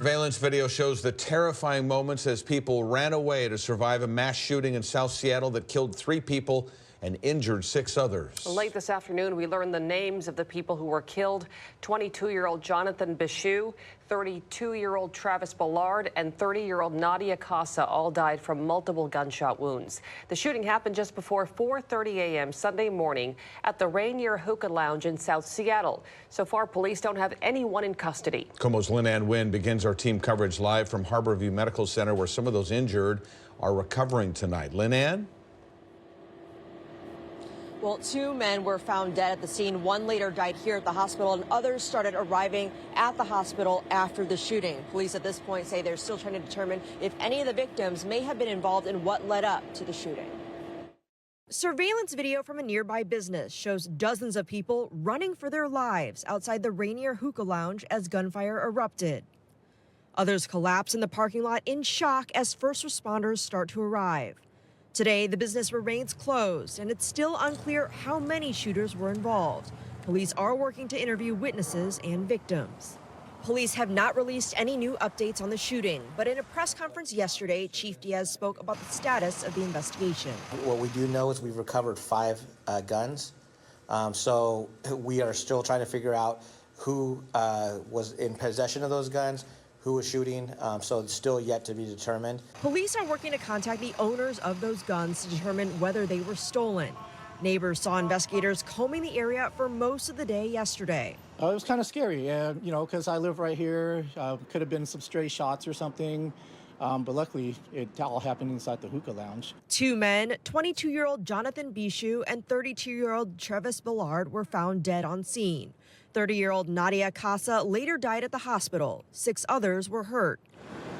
Surveillance video shows the terrifying moments as people ran away to survive a mass shooting in South Seattle that killed 3 people and injured 6 others. Late this afternoon, we learned the names of the people who were killed. 22-year-old Jonathan Bishu, 32-year-old Trevis Bellard, and 30-year-old Nadia Kassa all died from multiple gunshot wounds. The shooting happened just before 4:30 a.m. Sunday morning at the Rainier Hookah Lounge in South Seattle. So far, police don't have anyone in custody. KOMO's Lynn Wynn begins our team coverage live from Harborview Medical Center, where some of those injured are recovering tonight. Lynn? Well, 2 men were found dead at the scene. 1 later died here at the hospital, and others started arriving at the hospital after the shooting. Police at this point say they're still trying to determine if any of the victims may have been involved in what led up to the shooting. Surveillance video from a nearby business shows dozens of people running for their lives outside the Rainier Hookah Lounge as gunfire erupted. Others collapse in the parking lot in shock as first responders start to arrive. Today, the business remains closed, and it's still unclear how many shooters were involved. Police are working to interview witnesses and victims. Police have not released any new updates on the shooting, but in a press conference yesterday, Chief Diaz spoke about the status of the investigation. What we do know is we've recovered 5 guns, so we are still trying to figure out who was in possession of those guns, who was shooting, so it's still yet to be determined. Police are working to contact the owners of those guns to determine whether they were stolen. Neighbors saw investigators combing the area for most of the day yesterday. It was kind of scary, you know, because I live right here. Could have been some stray shots or something, but luckily it all happened inside the hookah lounge. 2 men, 22-year-old Jonathan Bishu and 32-year-old Trevis Bellard, were found dead on scene. 30-year-old Nadia Kassa later died at the hospital. 6 others were hurt.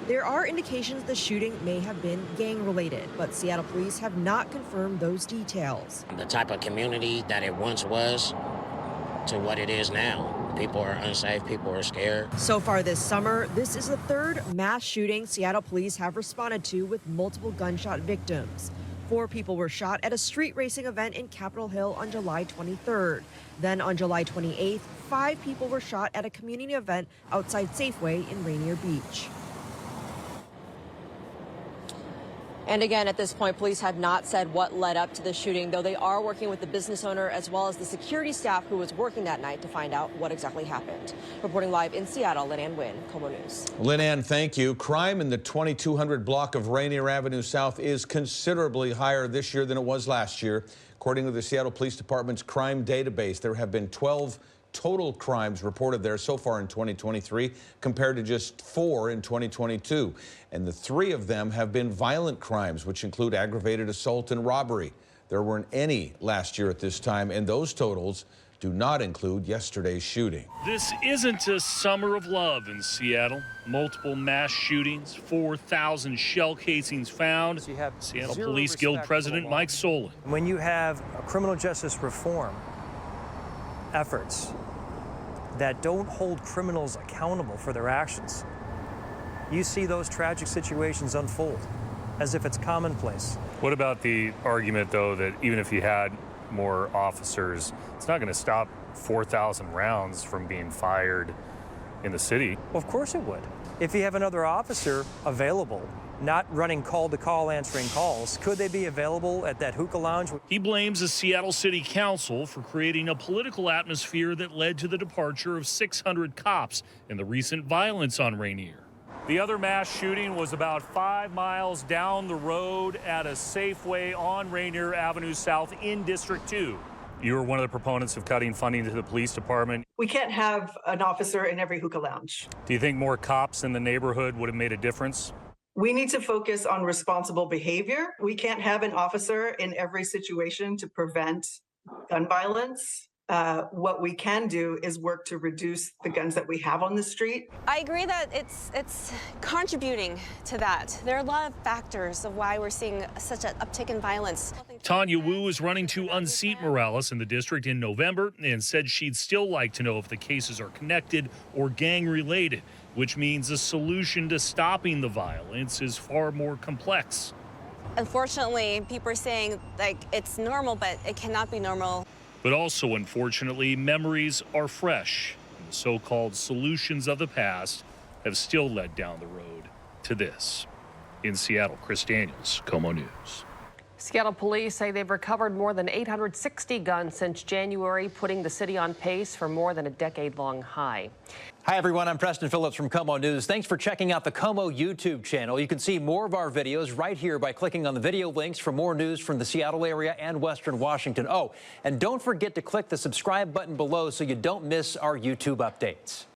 There are indications the shooting may have been gang-related, but Seattle police have not confirmed those details. The type of community that it once was to what it is now. People are unsafe, people are scared. So far this summer, this is the 3rd mass shooting Seattle police have responded to with multiple gunshot victims. 4 people were shot at a street racing event in Capitol Hill on July 23rd. Then on July 28th, 5 people were shot at a community event outside Safeway in Rainier Beach. And again, at this point, police have not said what led up to the shooting, though they are working with the business owner as well as the security staff who was working that night to find out what exactly happened. Reporting live in Seattle, Lynn Wynn, KOMO News. Lynn, thank you. Crime in the 2200 block of Rainier Avenue South is considerably higher this year than it was last year. According to the Seattle Police Department's crime database, there have been 12 total crimes reported there so far in 2023, compared to just 4 in 2022. And the 3 of them have been violent crimes, which include aggravated assault and robbery. There weren't any last year at this time, and those totals do not include yesterday's shooting. This isn't a summer of love in Seattle. Multiple mass shootings, 4,000 shell casings found. So you have Seattle Police Guild President Mike Solon. When you have criminal justice reform efforts that don't hold criminals accountable for their actions, you see those tragic situations unfold as if it's commonplace. What about the argument, though, that even if you had more officers, it's not going to stop 4,000 rounds from being fired in the city? Well, of course it would. If you have another officer available, not running call-to-call answering calls, could they be available at that hookah lounge? He blames the Seattle City Council for creating a political atmosphere that led to the departure of 600 cops in the recent violence on Rainier. The other mass shooting was about 5 miles down the road at a Safeway on Rainier Avenue South in District 2. You were one of the proponents of cutting funding to the police department. We can't have an officer in every hookah lounge. Do you think more cops in the neighborhood would have made a difference? We need to focus on responsible behavior. We can't have an officer in every situation to prevent gun violence. What we can do is work to reduce the guns that we have on the street. I agree that it's contributing to that. There are a lot of factors of why we're seeing such an uptick in violence. Tanya Wu is running to unseat Morales in the district in November and said she'd still like to know if the cases are connected or gang-related, which means the solution to stopping the violence is far more complex. Unfortunately, people are saying, like, it's normal, but it cannot be normal. But also, unfortunately, memories are fresh. The so-called solutions of the past have still led down the road to this. In Seattle, Chris Daniels, KOMO News. Seattle police say they've recovered more than 860 guns since January, putting the city on pace for more than a decade-long high. Hi, everyone. I'm Preston Phillips from KOMO News. Thanks for checking out the KOMO YouTube channel. You can see more of our videos right here by clicking on the video links for more news from the Seattle area and Western Washington. Oh, and don't forget to click the subscribe button below so you don't miss our YouTube updates.